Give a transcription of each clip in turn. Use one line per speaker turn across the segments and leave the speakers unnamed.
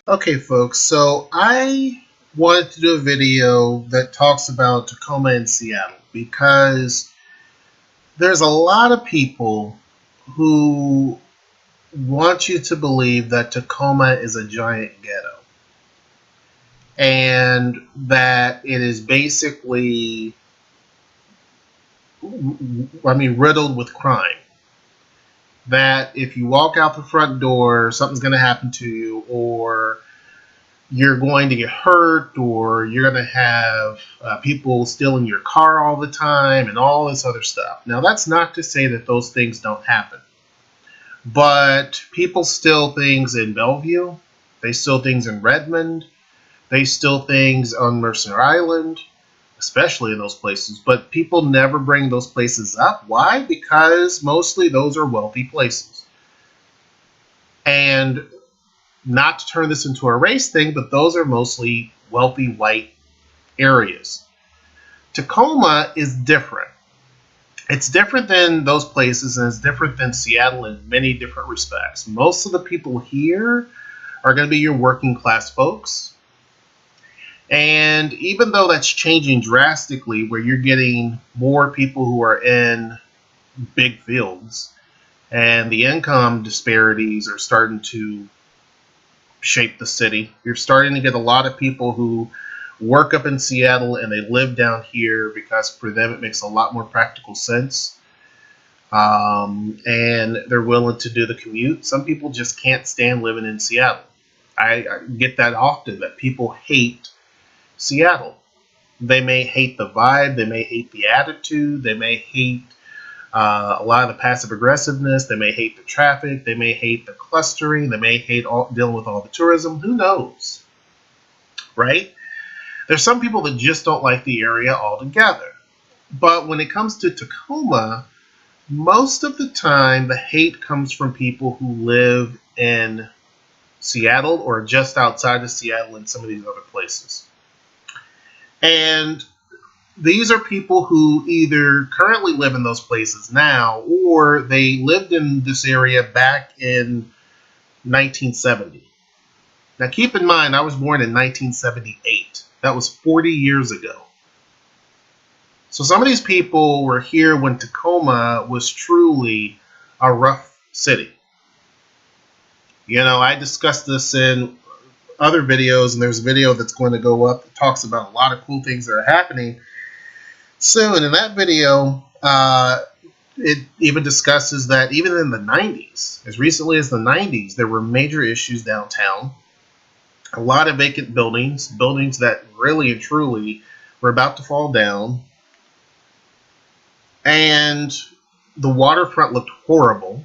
Okay, folks, so I wanted to do a video that talks about Tacoma and Seattle because there's a lot of people who want you to believe that Tacoma is a giant ghetto and that it is basically, riddled with crime. That if you walk out the front door, something's going to happen to you, or you're going to get hurt, or you're going to have people stealing your car all the time and all this other stuff. Now, that's not to say that those things don't happen, but people steal things in Bellevue, they steal things in Redmond, they steal things on Mercer Island, especially in those places, but people never bring those places up. Why? Because mostly those are wealthy places. And not to turn this into a race thing, but those are mostly wealthy white areas. Tacoma is different. It's different than those places, and it's different than Seattle in many different respects. Most of the people here are going to be your working class folks. And even though that's changing drastically, where you're getting more people who are in big fields, and the income disparities are starting to shape the city. You're starting to get a lot of people who work up in Seattle and they live down here because for them it makes a lot more practical sense. And they're willing to do the commute. Some people just can't stand living in Seattle. I get that often, that people hate Seattle. They may hate the vibe, they may hate the attitude, they may hate a lot of the passive aggressiveness. They may hate the traffic. They may hate the clustering. They may hate dealing with all the tourism. Who knows, right? There's some people that just don't like the area altogether. But when it comes to Tacoma, most of the time the hate comes from people who live in Seattle or just outside of Seattle and some of these other places. And these are people who either currently live in those places now or they lived in this area back in 1970. Now, keep in mind, I was born in 1978. That was 40 years ago. So some of these people were here when Tacoma was truly a rough city. You know, I discussed this in other videos, and there's a video that's going to go up that talks about a lot of cool things that are happening soon. In that video, it even discusses that even in the 90s, as recently as the 90s, there were major issues downtown. A lot of vacant buildings, buildings that really and truly were about to fall down. And the waterfront looked horrible.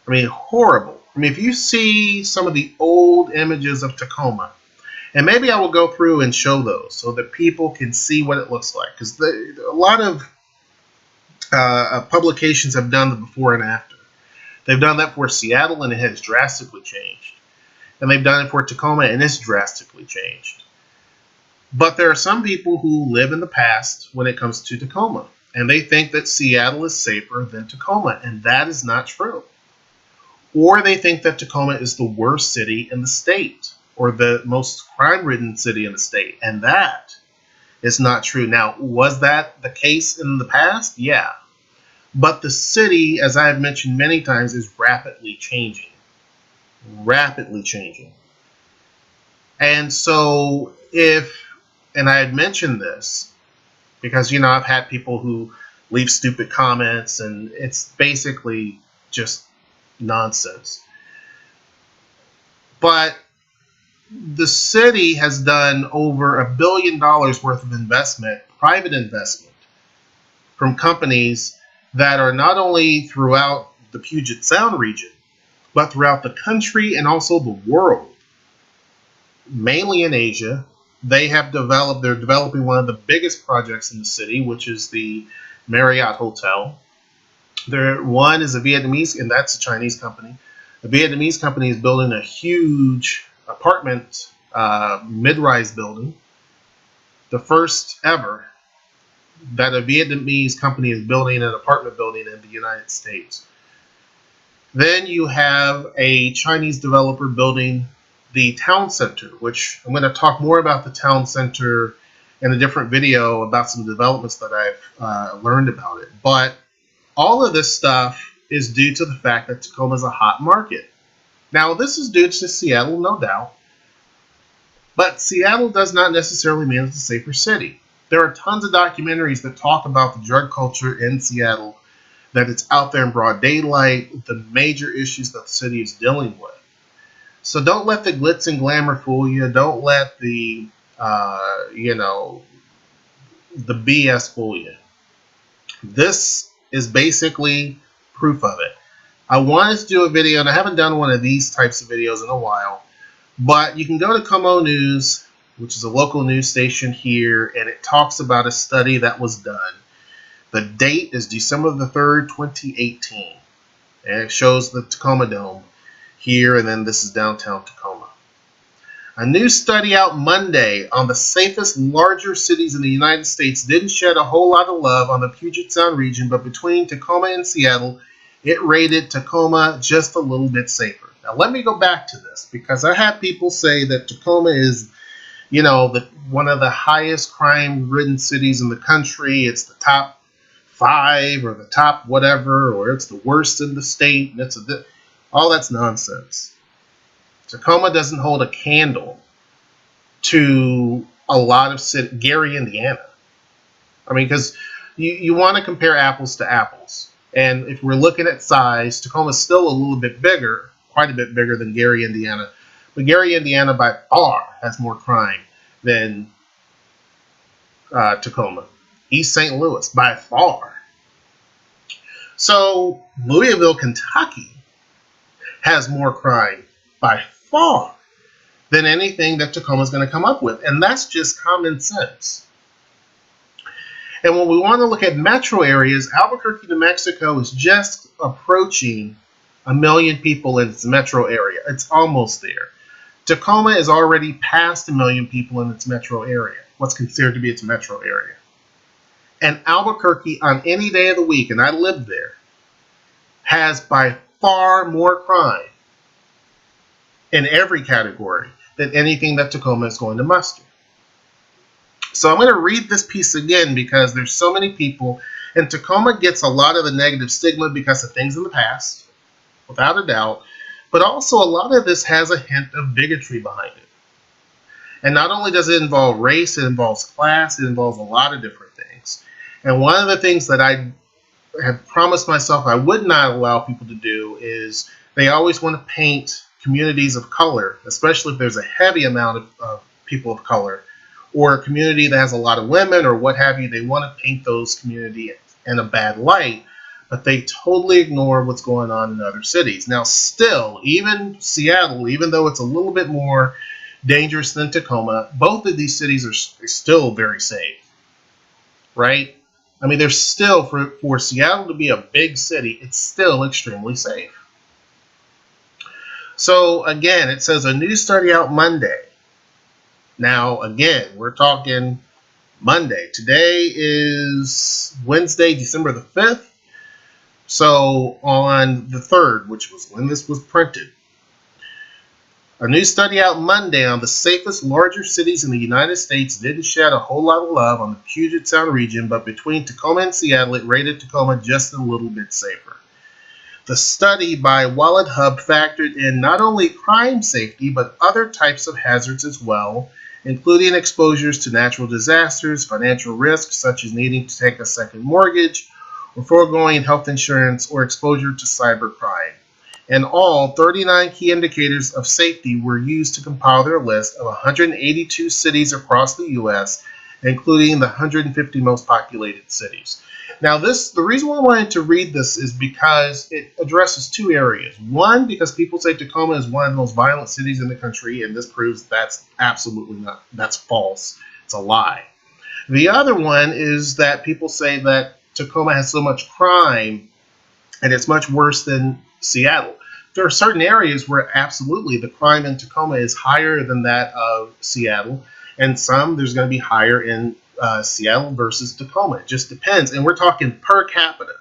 I mean, horrible. I mean, if you see some of the old images of Tacoma, and maybe I will go through and show those so that people can see what it looks like. Because a lot of publications have done the before and after. They've done that for Seattle, and it has drastically changed. And they've done it for Tacoma, and it's drastically changed. But there are some people who live in the past when it comes to Tacoma, and they think that Seattle is safer than Tacoma, and that is not true. Or they think that Tacoma is the worst city in the state, or the most crime-ridden city in the state, and that is not true. Now, was that the case in the past? Yeah. But the city, as I have mentioned many times, is rapidly changing. Rapidly changing. And so and I had mentioned this because, you know, I've had people who leave stupid comments, and it's basically just nonsense. But the city has done over $1 billion worth of investment, private investment, from companies that are not only throughout the Puget Sound region, but throughout the country and also the world, mainly in Asia. They're developing one of the biggest projects in the city, which is the Marriott Hotel. One is a Vietnamese, and that's a Chinese company. The Vietnamese company is building a huge apartment mid-rise building, the first ever that a Vietnamese company is building an apartment building in the United States. Then you have a Chinese developer building the town center, which I'm going to talk more about the town center in a different video about some developments that I've learned about it. But all of this stuff is due to the fact that Tacoma is a hot market. Now, this is due to Seattle, no doubt, but Seattle does not necessarily mean it's a safer city. There are tons of documentaries that talk about the drug culture in Seattle, that it's out there in broad daylight, the major issues that the city is dealing with. So don't let the glitz and glamour fool you. Don't let the, the BS fool you. This is basically proof of it. I wanted to do a video, and I haven't done one of these types of videos in a while, but you can go to Como News, which is a local news station here, and it talks about a study that was done. The date is December the 3rd, 2018, and it shows the Tacoma Dome here, and then this is downtown Tacoma. A new study out Monday on the safest larger cities in the United States didn't shed a whole lot of love on the Puget Sound region, but between Tacoma and Seattle, it rated Tacoma just a little bit safer. Now, let me go back to this, because I have people say that Tacoma is, one of the highest crime-ridden cities in the country. It's the top 5 or the top whatever, or it's the worst in the state. And all that's nonsense. Tacoma doesn't hold a candle to a lot of cities. Gary, Indiana. I mean, because you want to compare apples to apples. And if we're looking at size, Tacoma is still a little bit bigger, quite a bit bigger than Gary, Indiana. But Gary, Indiana by far has more crime than Tacoma. East St. Louis by far. So Louisville, Kentucky has more crime by far than anything that Tacoma is going to come up with. And that's just common sense. And when we want to look at metro areas, Albuquerque, New Mexico is just approaching 1 million people in its metro area. It's almost there. Tacoma is already past 1 million people in its metro area, what's considered to be its metro area. And Albuquerque, on any day of the week, and I lived there, has by far more crime in every category than anything that Tacoma is going to muster. So I'm going to read this piece again because there's so many people, and Tacoma gets a lot of the negative stigma because of things in the past, without a doubt, but also a lot of this has a hint of bigotry behind it. And not only does it involve race, it involves class, it involves a lot of different things. And one of the things that I have promised myself I would not allow people to do is they always want to paint communities of color, especially if there's a heavy amount of people of color, or a community that has a lot of women or what have you. They want to paint those communities in a bad light, but they totally ignore what's going on in other cities. Now, still, even Seattle, even though it's a little bit more dangerous than Tacoma, both of these cities are still very safe, right? I mean, they're still, for Seattle to be a big city, it's still extremely safe. So, again, it says a new study out Monday. Now, again, we're talking Monday. Today is Wednesday, December the 5th. So on the 3rd, which was when this was printed, a new study out Monday on the safest larger cities in the United States didn't shed a whole lot of love on the Puget Sound region, but between Tacoma and Seattle, it rated Tacoma just a little bit safer. The study by Wallet Hub factored in not only crime safety, but other types of hazards as well, including exposures to natural disasters, financial risks such as needing to take a second mortgage, or foregoing health insurance, or exposure to cybercrime. In all, 39 key indicators of safety were used to compile their list of 182 cities across the U.S., including the 150 most populated cities. Now, the reason why I wanted to read this is because it addresses two areas. One, because people say Tacoma is one of the most violent cities in the country, and this proves that's absolutely not. That's false. It's a lie. The other one is that people say that Tacoma has so much crime, and it's much worse than Seattle. There are certain areas where absolutely the crime in Tacoma is higher than that of Seattle, and some there's going to be higher in Seattle versus Tacoma. It just depends, and we're talking per capita.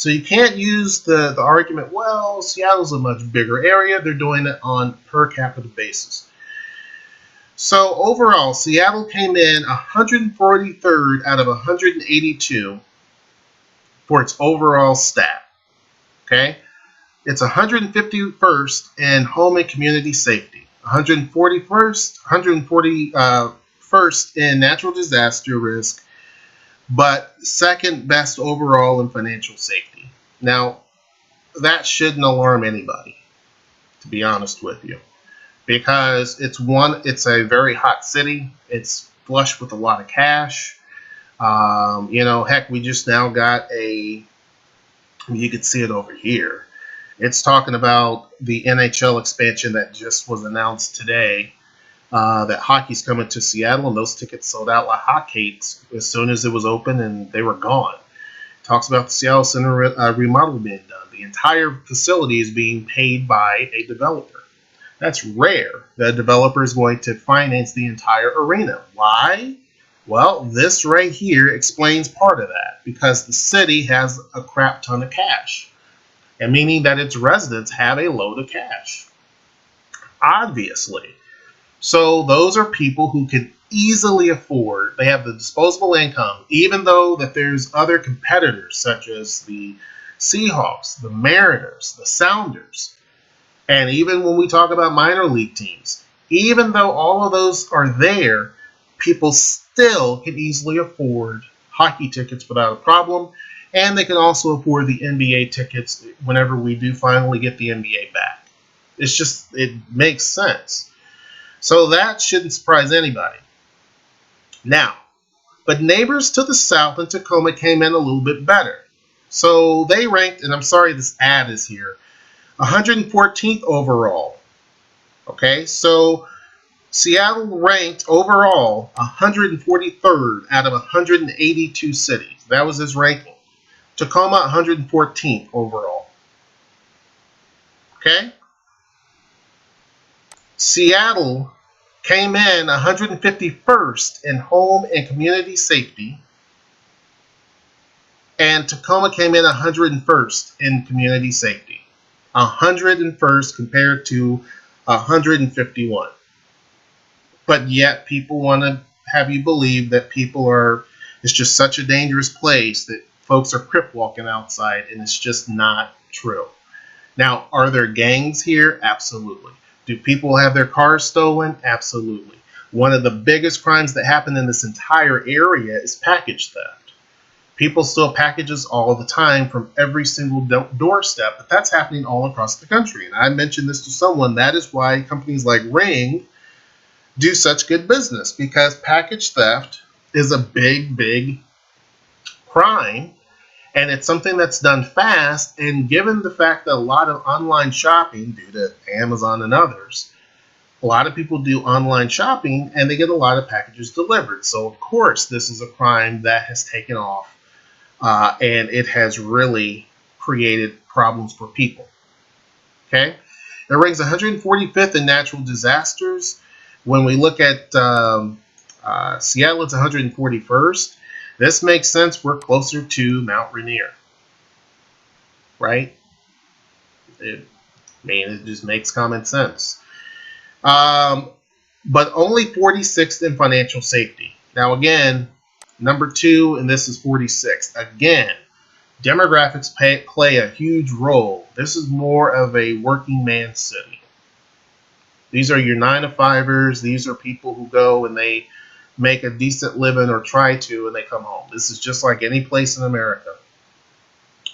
So you can't use the argument, well, Seattle's a much bigger area. They're doing it on per capita basis. So overall, Seattle came in 143rd out of 182 for its overall stat. Okay? It's 151st in home and community safety, 141st in natural disaster risk, but second best overall in financial safety. Now, that shouldn't alarm anybody, to be honest with you, because it's a very hot city. It's flush with a lot of cash. Heck, we just now got you can see it over here. It's talking about the NHL expansion that just was announced today, that hockey's coming to Seattle, and those tickets sold out like hotcakes as soon as it was open, and they were gone. It talks about the Seattle Center remodel being done. The entire facility is being paid by a developer. That's rare that a developer is going to finance the entire arena. Why? Well, this right here explains part of that, because the city has a crap ton of cash, and meaning that its residents have a load of cash, obviously. So those are people who can easily afford, they have the disposable income, even though that there's other competitors such as the Seahawks, the Mariners, the Sounders, and even when we talk about minor league teams, even though all of those are there, people still can easily afford hockey tickets without a problem, and they can also afford the NBA tickets whenever we do finally get the NBA back. It makes sense. So that shouldn't surprise anybody. Now, but neighbors to the south in Tacoma came in a little bit better. So they ranked, and I'm sorry this ad is here, 114th overall. Okay, so Seattle ranked overall 143rd out of 182 cities. That was his ranking. Tacoma 114th overall. Okay? Seattle came in 151st in home and community safety, and Tacoma came in 101st in community safety. 101st compared to 151. But yet people want to have you believe that it's just such a dangerous place that folks are crip walking outside, and it's just not true. Now, are there gangs here? Absolutely. Do people have their cars stolen? Absolutely. One of the biggest crimes that happen in this entire area is package theft. People steal packages all the time from every single doorstep, but that's happening all across the country. And I mentioned this to someone. That is why companies like Ring do such good business, because package theft is a big, big crime, and it's something that's done fast. And given the fact that a lot of online shopping, due to Amazon and others, a lot of people do online shopping and they get a lot of packages delivered. So of course this is a crime that has taken off, and it has really created problems for people. Okay, it ranks 145th in natural disasters. When we look at Seattle, it's 141st. This makes sense. We're closer to Mount Rainier, right? It just makes common sense. But only 46th in financial safety. Now, again, number 2, and this is 46th. Again, demographics play a huge role. This is more of a working man city. These are your 9-to-5ers. These are people who go and they make a decent living, or try to, and they come home. This is just like any place in America.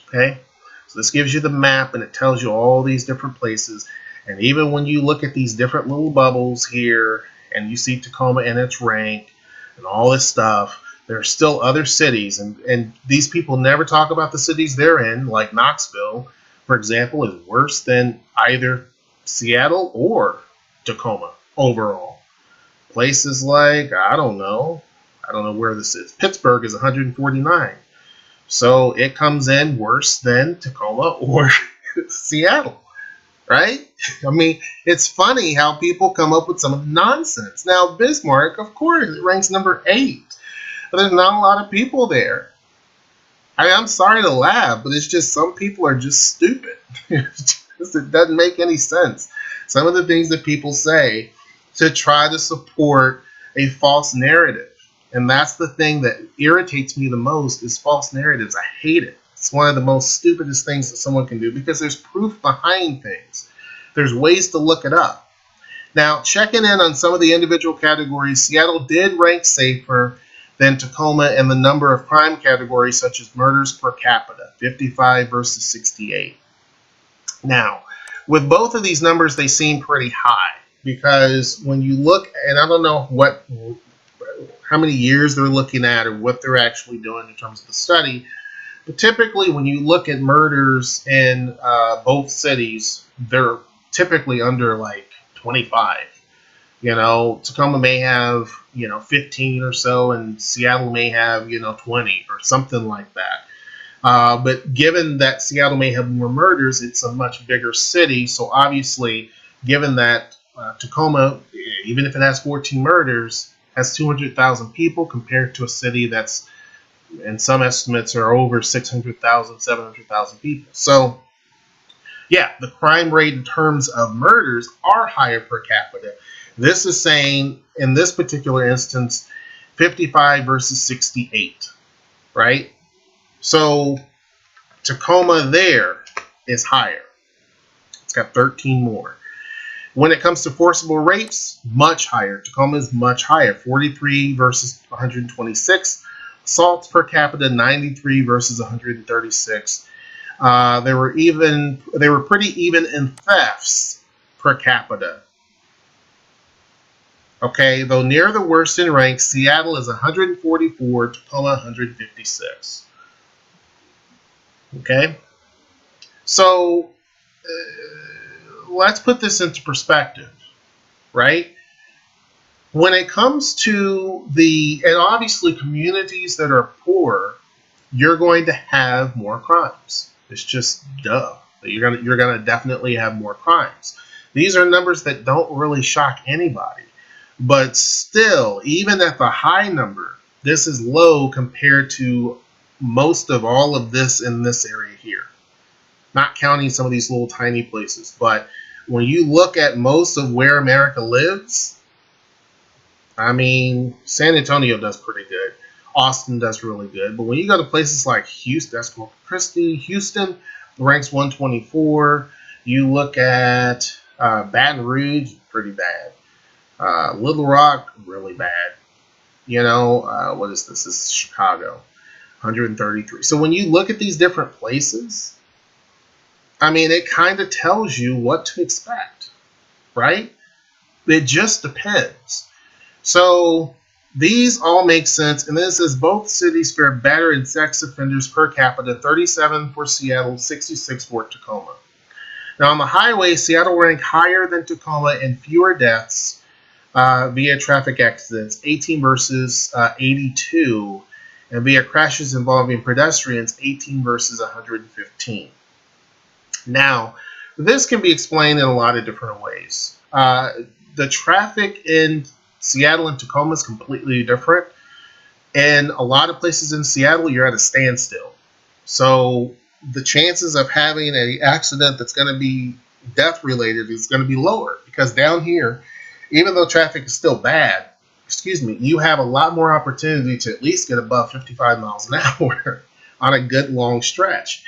Okay? So this gives you the map, and it tells you all these different places. And even when you look at these different little bubbles here, and you see Tacoma in its rank, and all this stuff, there are still other cities. And these people never talk about the cities they're in, like Knoxville, for example, is worse than either Seattle or Tacoma overall. Places like, I don't know where this is. Pittsburgh is 149. So it comes in worse than Tacoma or Seattle, right? I mean, it's funny how people come up with some nonsense. Now, Bismarck, of course, it ranks number 8. But there's not a lot of people there. I'm sorry to laugh, but it's just some people are just stupid. It doesn't make any sense. Some of the things that people say to try to support a false narrative. And that's the thing that irritates me the most is false narratives. I hate it. It's one of the most stupidest things that someone can do because there's proof behind things. There's ways to look it up. Now, checking in on some of the individual categories, Seattle did rank safer than Tacoma in the number of crime categories such as murders per capita, 55 versus 68. Now, with both of these numbers, they seem pretty high because when you look, and I don't know how many years they're looking at or what they're actually doing in terms of the study, but typically when you look at murders in both cities, they're typically under like 25. Tacoma may have 15 or so, and Seattle may have 20 or something like that. But given that Seattle may have more murders, it's a much bigger city. So obviously, given that Tacoma, even if it has 14 murders, has 200,000 people compared to a city that's, and some estimates are over 600,000, 700,000 people. So yeah, the crime rate in terms of murders are higher per capita. This is saying, in this particular instance, 55 versus 68, right? So Tacoma there is higher. It's got 13 more. When it comes to forcible rapes, much higher. Tacoma is much higher, 43 versus 126. Assaults per capita, 93 versus 136. They were pretty even in thefts per capita. Okay, though near the worst in rank, Seattle is 144, Tacoma 156. Okay, so let's put this into perspective, right? When it comes to and obviously communities that are poor, you're going to have more crimes. It's just duh. You're gonna definitely have more crimes. These are numbers that don't really shock anybody. But still, even at the high number, this is low compared to most of all of this in this area here. Not counting some of these little tiny places. But when you look at most of where America lives, I mean, San Antonio does pretty good. Austin does really good. But when you go to places like Houston, that's Corpus Christi, Houston ranks 124. You look at Baton Rouge, pretty bad. Little Rock, really bad. What is this? This is Chicago, 133. So when you look at these different places, I mean, it kind of tells you what to expect, right? It just depends. So these all make sense. And this is both cities fare better in sex offenders per capita, 37 for Seattle, 66 for Tacoma. Now on the highway, Seattle ranked higher than Tacoma in fewer deaths via traffic accidents, 18 versus 82, and via crashes involving pedestrians, 18 versus 115. Now, this can be explained in a lot of different ways. The traffic in Seattle and Tacoma is completely different. And a lot of places in Seattle, you're at a standstill. So the chances of having an accident that's going to be death related is going to be lower because down here, even though traffic is still bad, you have a lot more opportunity to at least get above 55 miles an hour on a good long stretch.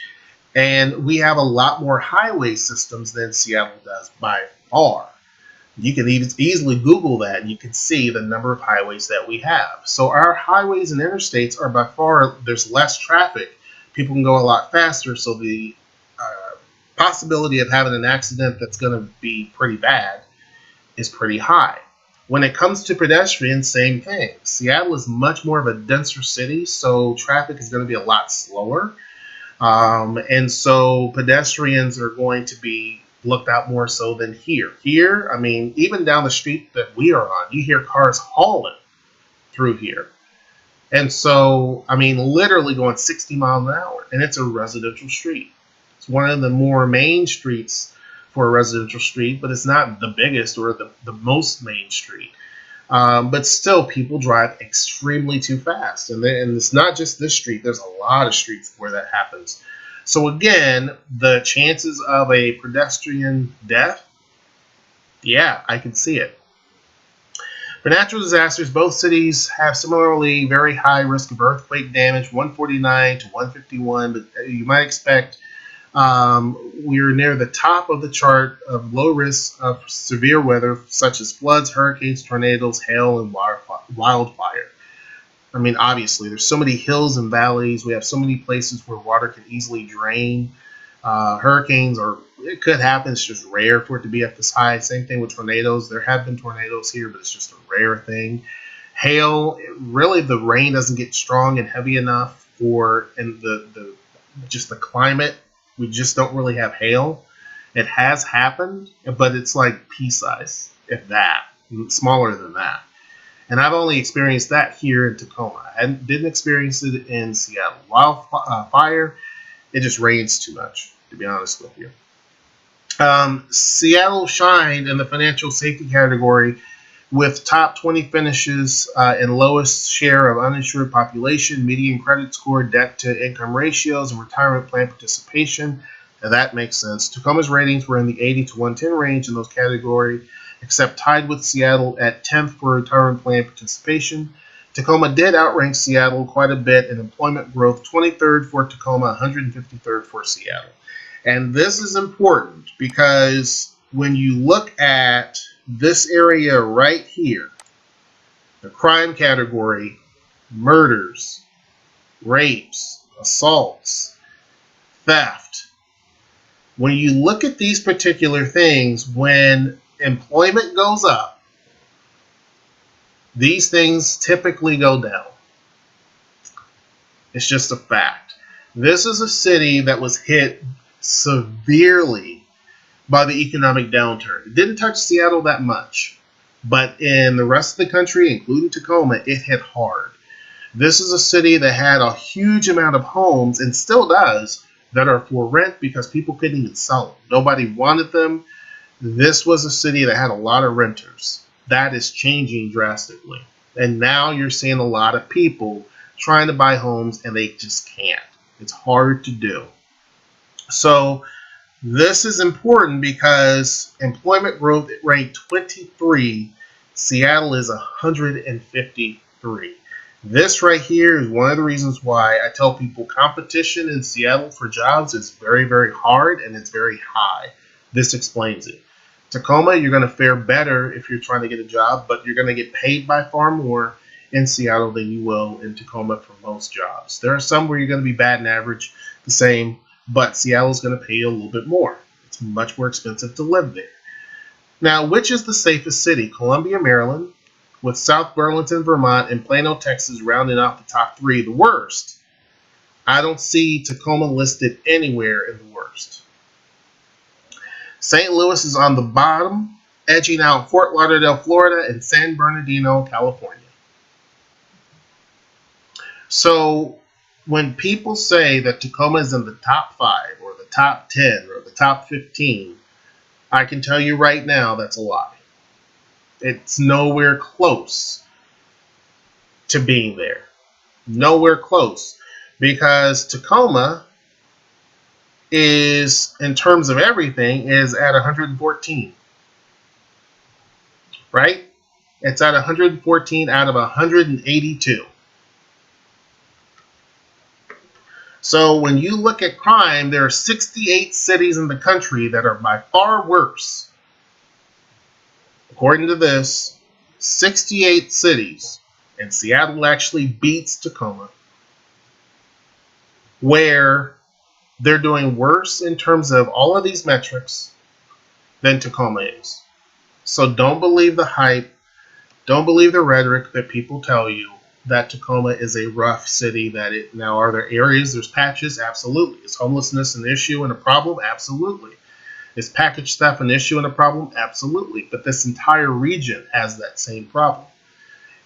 And we have a lot more highway systems than Seattle does by far. You can easily Google that and you can see the number of highways that we have. So our highways and interstates are by far, there's less traffic. People can go a lot faster. So the possibility of having an accident that's going to be pretty bad is pretty high. When it comes to pedestrians, same thing. Seattle is much more of a denser city, so traffic is going to be a lot slower. And so pedestrians are going to be looked at more so than here. Here, I mean, even down the street that we are on, you hear cars hauling through here. And so, I mean, literally going 60 miles an hour, and it's a residential street. It's one of the more main streets for a residential street, but it's not the biggest or the most main street. But still, people drive extremely too fast. And it's not just this street. There's a lot of streets where that happens. So again, the chances of a pedestrian death, yeah, I can see it. For natural disasters, both cities have similarly very high risk of earthquake damage, 149 to 151, but you might expect we're near the top of the chart of low risk of severe weather, such as floods, hurricanes, tornadoes, hail, and wildfire. I mean, obviously, there's so many hills and valleys. We have so many places where water can easily drain. Hurricanes, or it could happen. It's just rare for it to be at this high. Same thing with tornadoes. There have been tornadoes here, but it's just a rare thing. Hail, really, the rain doesn't get strong and heavy enough for, and the just the climate. We just don't really have hail. It has happened, but it's like pea size, if that, smaller than that. And I've only experienced that here in Tacoma. I didn't experience it in Seattle. Wildfire, it just rains too much, to be honest with you. Seattle shined in the financial safety category with top 20 finishes and lowest share of uninsured population, median credit score, debt to income ratios, and retirement plan participation. Now that makes sense. Tacoma's ratings were in the 80 to 110 range in those categories, except tied with Seattle at 10th for retirement plan participation. Tacoma did outrank Seattle quite a bit in employment growth, 23rd for Tacoma, 153rd for Seattle. And this is important because when you look at this area right here, the crime category, murders, rapes, assaults, theft, when you look at these particular things, when employment goes up, these things typically go down. It's just a fact. This is a city that was hit severely by the economic downturn. It didn't touch Seattle that much, but in the rest of the country, including Tacoma, it hit hard. This is a city that had a huge amount of homes, and still does, that are for rent because people couldn't even sell them. Nobody wanted them. This was a city that had a lot of renters. That is changing drastically. And now you're seeing a lot of people trying to buy homes and they just can't. It's hard to do. So this is important because employment growth ranked 23. Seattle is 153. This right here is one of the reasons why I tell people competition in Seattle for jobs is very, very hard and it's very high. This explains it. Tacoma, you're going to fare better if you're trying to get a job, but you're going to get paid by far more in Seattle than you will in Tacoma for most jobs. There are some where you're going to be bad and average, the same, but Seattle's going to pay you a little bit more. It's much more expensive to live there. Now, which is the safest city? Columbia, Maryland, with South Burlington, Vermont, and Plano, Texas rounding out the top three. The worst, I don't see Tacoma listed anywhere in the worst. St. Louis is on the bottom, edging out Fort Lauderdale, Florida, and San Bernardino, California. So when people say that Tacoma is in the top 5 or the top 10 or the top 15, I can tell you right now that's a lie. It's nowhere close to being there. Nowhere close. Because Tacoma is, in terms of everything, is at 114. Right? It's at 114 out of 182. So when you look at crime, there are 68 cities in the country that are by far worse. According to this, 68 cities, and Seattle actually beats Tacoma, where they're doing worse in terms of all of these metrics than Tacoma is. So don't believe the hype. Don't believe the rhetoric that people tell you that Tacoma is a rough city. Now, are there areas, there's patches? Absolutely. Is homelessness an issue and a problem? Absolutely. Is package theft an issue and a problem? Absolutely. But this entire region has that same problem.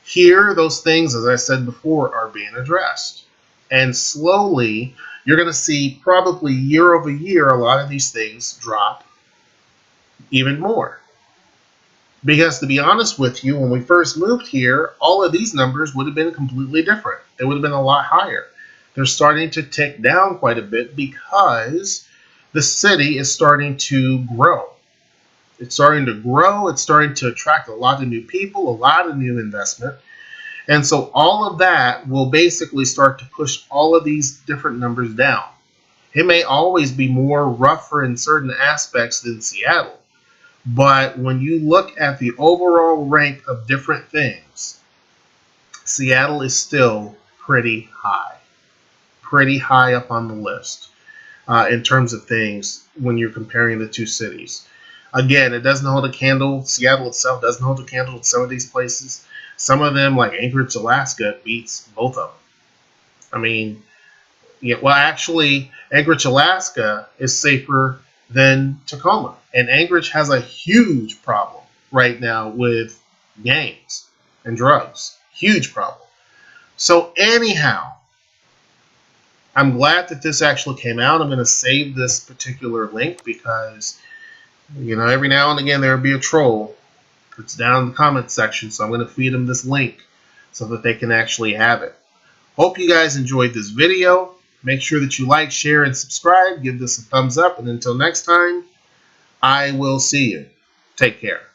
Here, those things, as I said before, are being addressed. And slowly, you're going to see probably year over year, a lot of these things drop even more. Because to be honest with you, when we first moved here, all of these numbers would have been completely different. They would have been a lot higher. They're starting to tick down quite a bit because the city is starting to grow. It's starting to grow. It's starting to attract a lot of new people, a lot of new investment. And so all of that will basically start to push all of these different numbers down. It may always be more rougher in certain aspects than Seattle. But when you look at the overall rank of different things, Seattle is still pretty high up on the list in terms of things when you're comparing the two cities. Again, it doesn't hold a candle. Seattle itself doesn't hold a candle to some of these places. Some of them, like Anchorage, Alaska, beats both of them. I mean, yeah, well, actually, Anchorage, Alaska is safer than Tacoma. And Anchorage has a huge problem right now with gangs and drugs. Huge problem. So anyhow, I'm glad that this actually came out. I'm going to save this particular link because, every now and again there will be a troll that's down in the comments section. So I'm going to feed them this link so that they can actually have it. Hope you guys enjoyed this video. Make sure that you like, share, and subscribe. Give this a thumbs up. And until next time, I will see you. Take care.